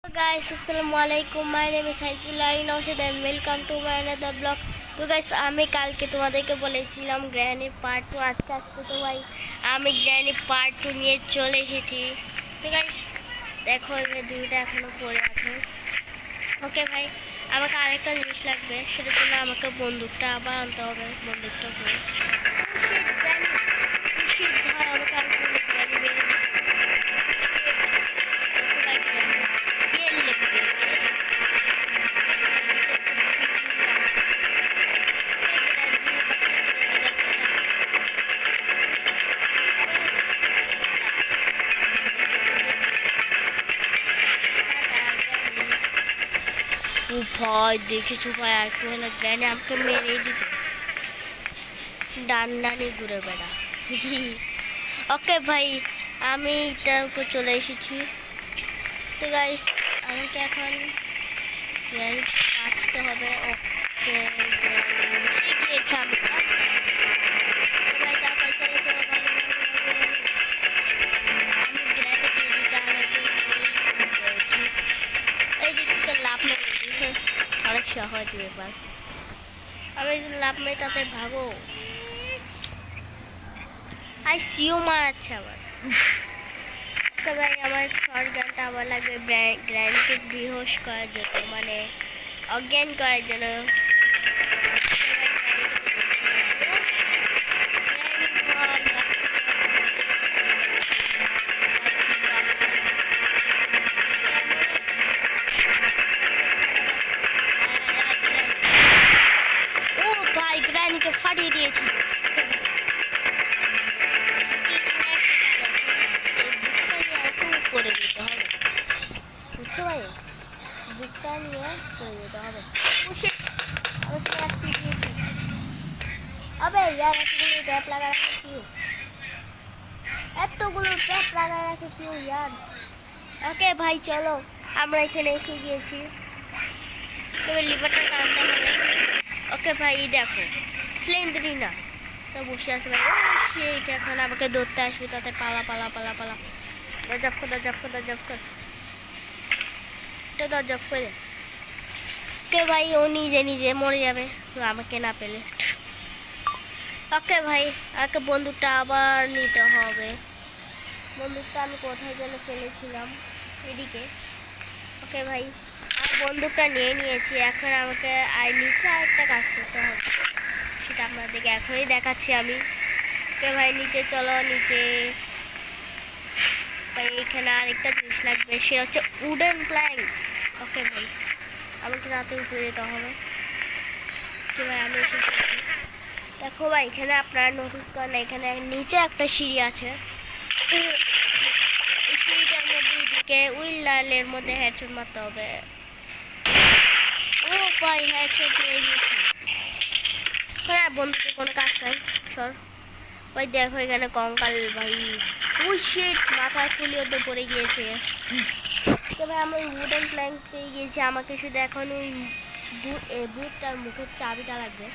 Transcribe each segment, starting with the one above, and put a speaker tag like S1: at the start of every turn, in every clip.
S1: Guys, assalamualaikum. My name is Haizulari Naushad and welcome to my another vlog. তো guys আমি কালকে তোমাদেরকে বলেছিলাম গ্র্যানি পার্ট 2 আজকে তো ভাই আমি গ্র্যানি পার্ট 2 নিয়ে চলে এসেছি। তো গাইস দেখো এই দুইটা এখনো পড়ে আছে। ওকে ভাই আমাকে আরেকটা জিনিস লাগবে, সেটার জন্য আমাকে বন্দুকটা আবার আনতে হবে। বন্দুকটা করে ভাই আমাকে আরেকটা গ্র্যানি মেরে ভয় দেখেছো ভাই, একটু হলে গ্র্যানি আমাকে মেরেই দিত। ডান্ডানি ঘুরে বেড়া। ওকে ভাই আমি এটার উপর চলে এসেছি। তো গাইস আমাকে এখন গ্র্যানি বাঁচতে হবে। ওকে গ্র্যানি এসে গিয়েছে। আমি ভাই তাড়াতাড়ি চলো চলো আমি গ্র্যানিকে এদিকে আনার জন্য রয়েছি। এই দিক থেকে লাভ মেরে অনেক সহজ ব্যাপার। আমি লাভ মেরে তাতে ভাগো। আই সিও মারাচ্ছে আবার। তো ভাই আমার শর্ট গানটা আবার লাগবে গ্র্যান্ডকে বেহোশ করার জন্য, মানে অজ্ঞান করার জন্য। গ্র্যানিকে ফাটিয়ে দিয়েছি। করে দিতে হবে, বুঝছো ভাই? বুকটা নিয়ে করে দিতে হবে। আবে ইয়ার এতগুলো ট্যাপ লাগা রাখে কিউ, এতগুলো ট্যাপ লাগা রাখে কিউ ইয়ার। ওকে ভাই চলো আমরা এখানে এসে গিয়েছি। তবে লিভারটা টানতে হবে। ওকে ভাই দেখো স্লেন্ডারিনা তো বসে আছে ভাই। সেইটা এখন আমাকে ধরতে আসবে, তাতে পালা পালা পালা পালা। জব কর জব কর জব কর তো জব করে কে ভাই, ও নিজে নিজে মরে যাবে আমাকে না পেলে। ওকে ভাই আমাকে বন্দুকটা আবার নিতে হবে। বন্দুকটা আমি কোথায় যেন ফেলেছিলাম, এদিকে। ওকে ভাই আর বন্দুকটা নিয়ে নিয়েছি। এখন আমাকে নিচে আরেকটা কাজ করতে হবে, সেটা আপনাদেরকে এখনই দেখাচ্ছি আমি। ওকে ভাই নিচে চলো নিচে। এখানে আরেকটা জিনিস লাগবে, সেটা হচ্ছে উডেন প্ল্যাঙ্কস। ওকে ভাই আমাকে রাতে উপরে যেতে হবে। ওকে ভাই আমি এসে দেখো ভাই এখানে আপনারা নোটিস করেন, এখানে নিচে একটা সিঁড়ি আছে। এই সিঁড়িটার মধ্যে এদিকে উইল মধ্যে হেডশট মারতে হবে। ও ভাই হেডশট হয়ে গেছে। হ্যাঁ বন্ধুকে কোনো কাজ নাই সর ভাই। দেখো এখানে কঙ্কাল ভাই, ওই শিট মাথার ফুলি ওতে পড়ে গিয়েছে। তবে আমি উডেন প্ল্যাঙ্ক পেয়ে গিয়েছি। আমাকে শুধু এখন ওই বুটটার মুখের চাবিটা লাগবে।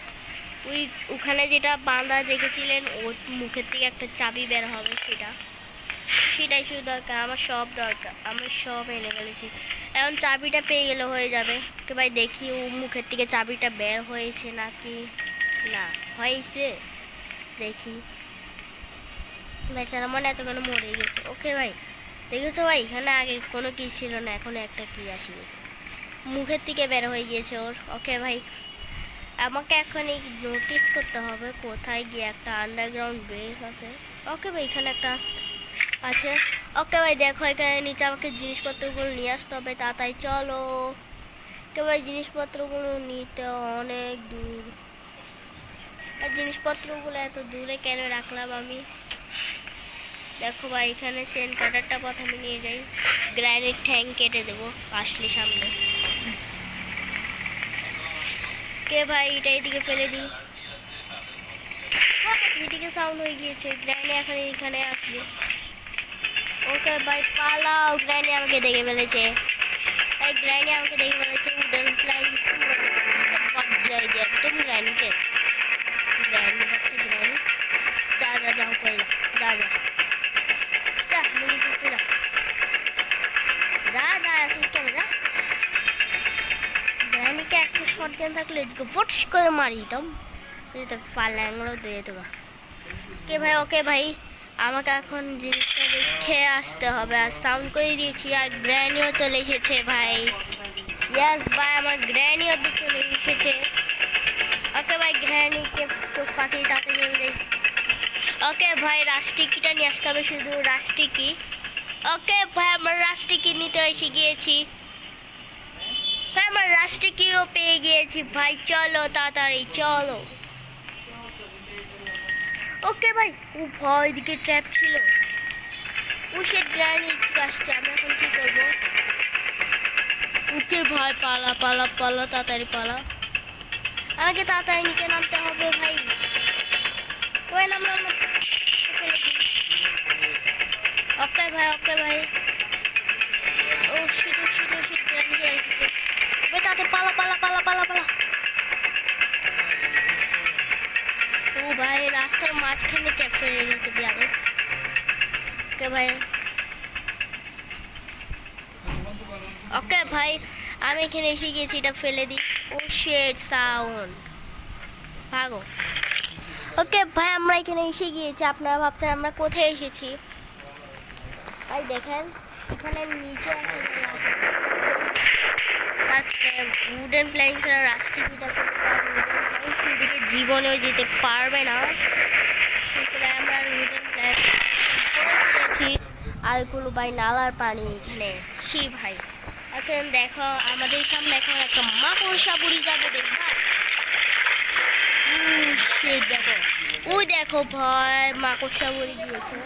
S1: ওখানে যেটা বাঁধা দেখেছিলেন ওর মুখের থেকে একটা চাবি বের হবে, সেটাই শুধু দরকার। আমার সব দরকার, আমি সব এনে ফেলেছি। এখন চাবিটা পেয়ে গেলে হয়ে যাবে। তো ভাই দেখি ও মুখের থেকে চাবিটা বের হয়েছে নাকি না হয়েছে, দেখি। বেচারা মনে এতক্ষণ মরে গেছে। ওকে ভাই দেখেছো ভাই এখানে আগে কোনো কি ছিল না, এখন একটা কি আসি গেছে, মুখের থেকে বের হয়ে গিয়েছে ওর। ওকে ভাই আমাকে এখন এই নোটিস করতে হবে কোথায় গিয়ে একটা আন্ডারগ্রাউন্ড বেস আছে। ওকে ভাই এখানে একটা আছে। ওকে ভাই দেখো এখানে নিচে আমাকে জিনিসপত্রগুলো নিয়ে আসতে হবে, তাড়াতাড়ি চলো। ওকে ভাই জিনিসপত্রগুলো নিতে অনেক দূর। আর জিনিসপত্রগুলো এত দূরে কেন রাখলাম আমি? দেখো ভাই এখানে চেন কাটারটা প্রথমে নিয়ে যাই, গ্রানাইট ঠ্যাং কেটে দেবো আসলে সামনে। কে ভাই এটা এদিকে ফেলে দিই। এদিকে সাউন্ড হয়ে গিয়েছে, গ্রানি এখন এখানে আসবে। ওকে ভাই পালাও, গ্রানি আমাকে দেখে ফেলেছে। এই গ্রানি আমাকে দেখে ফেলেছে। উডেন প্ল্যাঙ্ক বাচ্চাই দিয়ে একদম গ্রানিকে। গ্রানি বাচ্চা গ্রানি যা যা যা উপরে যা যা যা মুড়ি খুঁজতে যা যা যা আসিস কেন যা। শটগান থাকলে এদিকে ফটস করে মারি দিতাম, ল্যাংড়ো দিয়ে দেবা। ওকে ভাই, ওকে ভাই, আমাকে এখন জিনিসটা দেখে আসতে হবে। আর সাউন্ড করে দিয়েছি, আর গ্র্যানিও চলে এসেছে ভাই। ইয়াস ভাই, আমার গ্র্যানিও চলে এসেছে। ওকে ভাই, গ্র্যানিকে চোখ পাখি তাতে চলে যাই। ওকে ভাই, রাষ্ট্রিকিটা নিয়ে আসতে হবে, শুধু রাষ্ট্রিকি। ওকে ভাই, আমার রাষ্ট্রিকি নিতে এসে গিয়েছি ভাই, আমার রাষ্ট্রিকিও পেয়ে গিয়েছি ভাই। চলো তাড়াতাড়ি চলো। ওকে ভাই, ও ভয়, দিকে ট্র্যাপ ছিল। ও সে গ্র্যানি আসছে, আমি এখন কি করব? ওকে ভাই, পালা পালা পালা, তাড়াতাড়ি পালা। আমাকে তাড়াতাড়ি নিচে নামতে হবে ভাই। ওই নামলাম। ওকে ভাই, ওকে ভাই। ও শিট, শিট, শিট, গ্র্যানি চলে এসেছে ভাই। তাড়াতাড়ি পালা পালা পালা পালা পালা। ও ভাই, রাস্তার মাঝখানে ট্র্যাপ ফেলে গেছে বিয়াদব। ওকে ভাই, ওকে ভাই, আমি এখানে এসে গেছি, এটা ফেলে দিই। ও শিট, সাউন্ড, ভাগো। ওকে ভাই, আমরা এখানে এসে গিয়েছি। আপনারা ভাবছেন আমরা কোথায় এসেছি? ভাই দেখেন, এখানে নিচে একটা জায়গা আছে, তারপরে উডেন প্ল্যাঙ্কসের রাষ্ট্রীয়টা ফেলে, কারণ উডেন প্ল্যাঙ্কস এদিকে জীবনেও যেতে পারবে না। আমরা উডেন প্ল্যাঙ্ক করেছি। আর এগুলো ভাই নালার পানি এখানে। সি ভাই, এখন দেখো আমাদের সামনে এখন একটা মাকড়সা বুড়ি যাবে, দেখবা? দেখো, ওই দেখো ভাই, মাকড়সা বুড়ি গিয়েছে।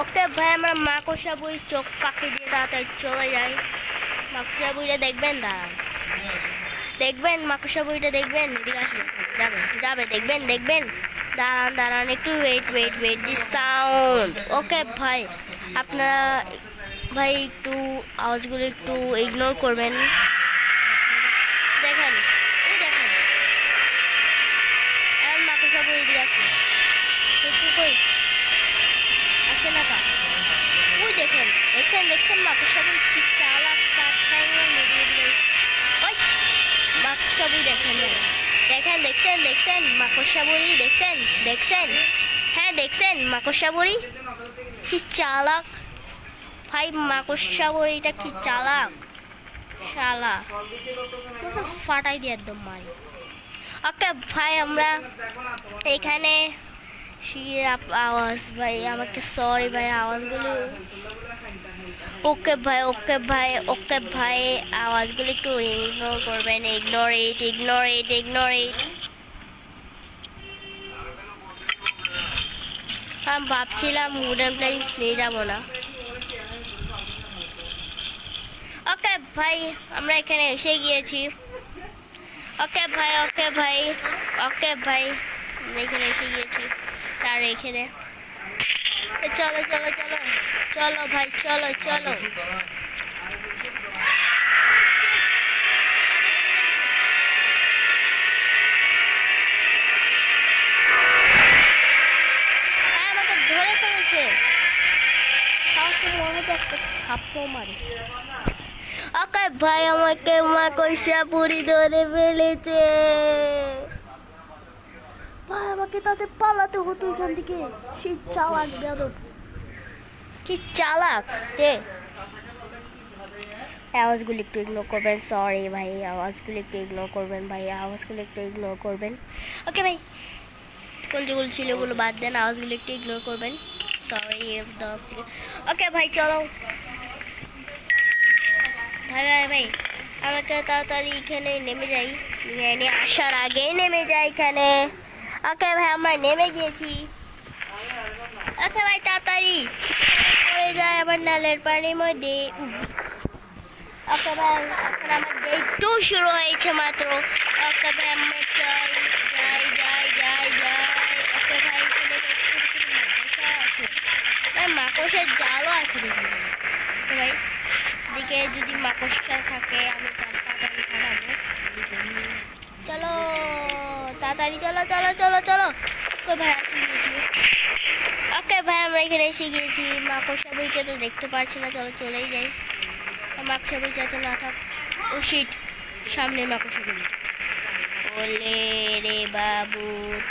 S1: ওকে ভাই, আমরা মাকড়সা বুড়ি চোখ পাখি দিয়ে তাড়াতাড়ি চলে যাই। মাকড়সা বুড়িটা দেখবেন, দাঁড়ান, দেখবেন মাকড়সা বুড়িটা দেখবেন, এদিকে আসবেন, যাবে যাবে, দেখবেন দেখবেন, দাঁড়ান দাঁড়ান, একটু wait wait wait, the sound. Okay ভাই, আপনারা ভাই একটু আওয়াজগুলো একটু ইগনোর করবেন। দেখেন, এই দেখেন, এখন মাকড়সা বুড়ি দিকে আসে, একটু কই আসে না কা? ওই দেখেন, দেখছেন দেখছেন মাকড়সা বুড়ি কি চালাক, ওই মাকড়সা বুড়ি দেখেন, দেখেন দেখছেন দেখছেন মাকড়সা বুড়ি, দেখছেন দেখছেন, হ্যাঁ দেখছেন মাকড়সা বুড়ি কি চালাক ভাই। মাকড়সা বুড়িটা কি চালাক, শালা ফাটাই দিয়ে একদম মারি। ওকে ভাই, আমরা এখানে আওয়াজ ভাই, আমাকে সরি ভাই আওয়াজগুলো। ওকে ভাই, ওকে ভাই, ওকে ভাই, আওয়াজগুলো একটু ইগনোর করবেন, ignore it, ignore it, ignore it. আমি ভাবছিলাম উডেন প্ল্যাঙ্কস নিয়ে যাবো না। ওকে ভাই, আমরা এখানে এসে গিয়েছি। ওকে ভাই, ওকে ভাই, ওকে ভাই, আমরা এখানে এসে গিয়েছি। আর এখানে চলো চলো চলো চলো ভাই, চলো চলো। আমাকে ধরে ফেলেছে, সাহসের মনে তো একটা থাপ্পড় মারি। ওকে ভাই, আমাকে মাকড়সা বুড়ি ধরে ফেলেছে ভাই, আমাকে তাতে পালাতে হতো এখান থেকে। সে চালাক বেয়াদব, কি চালাক যে। আওয়াজগুলো একটু ইগনোর করবেন, সরি ভাই, আওয়াজগুলো একটু ইগনোর করবেন ভাই, আওয়াজগুলো একটু ইগনোর করবেন। ওকে ভাই, কোন যেগুলো ছিল ওগুলো বাদ দেন, আওয়াজগুলো একটু ইগনোর করবেন, সরি এর তরফ থেকে। ওকে ভাই, চলো ভাই ভাই ভাই, আমাকে তাড়াতাড়ি এখানে নেমে যাই, এখানে আসার আগেই নেমে যাই এখানে। ওকে ভাই, আমরা নেমে গিয়েছি। ওকে ভাই, তাড়াতাড়ি পড়ে যায় আবার নালের পানির মধ্যে। ওকে ভাই, এখন আমার ডে 2 শুরু হয়েছে মাত্র। ওকে ভাই, আমরা যাই যাই যাই যাই যাই। ওকে ভাই, মাকড়সা আছে ভাই, মাকড়সার জালও আছে দেখি। ওকে ভাই, দিকে যদি মাকড়সা থাকে আমি তাড়াতাড়ি খাবো। চলো তাড়াতাড়ি, চলো চলো চলো চলো। ওকে ভাই, এসে গিয়েছি। ওকে ভাই, আমরা এখানে এসে গিয়েছি। মাকড়সা বইকে তো দেখতে পাচ্ছি না, চলো চলেই যাই। মাকড়সা বই যাতে না থাক। ও শিট, সামনে মাকড়সা গুলি। ওলে রে বাবু,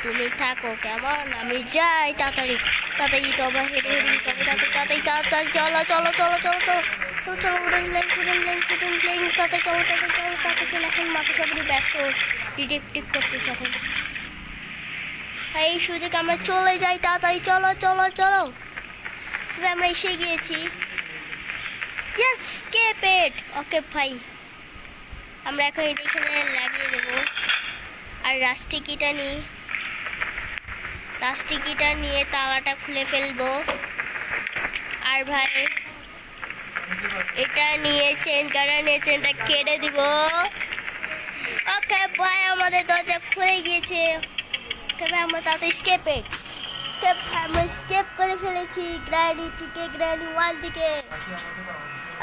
S1: তুমি থাকো কেমন, আমি যাই তাড়াতাড়ি তাড়াতাড়ি। তো আবার হেঁটে হেঁটে যেতে হবে, তাড়াতাড়ি তাড়াতাড়ি তাড়াতাড়ি। চলো চলো চলো চলো চলো চলো চলো, উড়েন প্লেন উড়েন প্লেন উড়েন প্লেন, তাড়াতাড়ি চলো তাড়াতাড়ি চলো তাড়াতাড়ি চলো। এখন মাকড়সা গুলি ব্যস্ত ডিটেকটিভ করতেছে এখন। এই সুযোগ আমরা চলে যাই, তাড়াতাড়ি চলো চলো চলো। তবে আমরা এসে গিয়েছি। ইয়েস, স্কেপ ইট। ওকে ভাই, আমরা এখন এটা এখানে লাগিয়ে দেবো। আর রাস্টিকিটা নিই, রাস্টিকিটা নিয়ে তালাটা খুলে ফেলবো। আর ভাই এটা নিয়ে চেন কাটা নিয়ে চেনটা কেটে দিব। ওকে ভাই, আমাদের দরজা খুলে গিয়েছে। ওকে ভাই, আমরা তাড়াতাড়ি স্কেপ ইট। স্কেপ, আমরা স্কেপ করে ফেলেছি গ্র্যানি থেকে, গ্র্যানি 1 থেকে।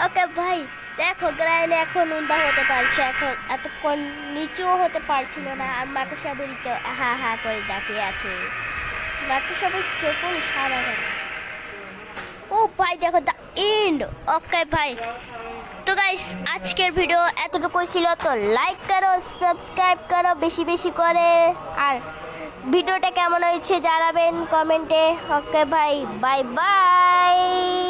S1: ওকে ভাই দেখো, গ্র্যানি এখন উন্দা হতে পারছে, এখন এতক্ষণ নিচুও হতে পারছিল না। আর মাকড়সা বুড়ি তো হা হা করে দাঁড়িয়ে আছে। মাকড়সা বুড়ি চোখও সারা গেল। ও ভাই দেখো, দ্য এন্ড। ওকে ভাই, তো গাইস আজকের ভিডিও এতটুকুই ছিল। তো লাইক করো, সাবস্ক্রাইব করো বেশি বেশি করে, আর ভিডিওটা কেমন হয়েছে জানাবেন কমেন্টে। ওকে ভাই, বাই বাই।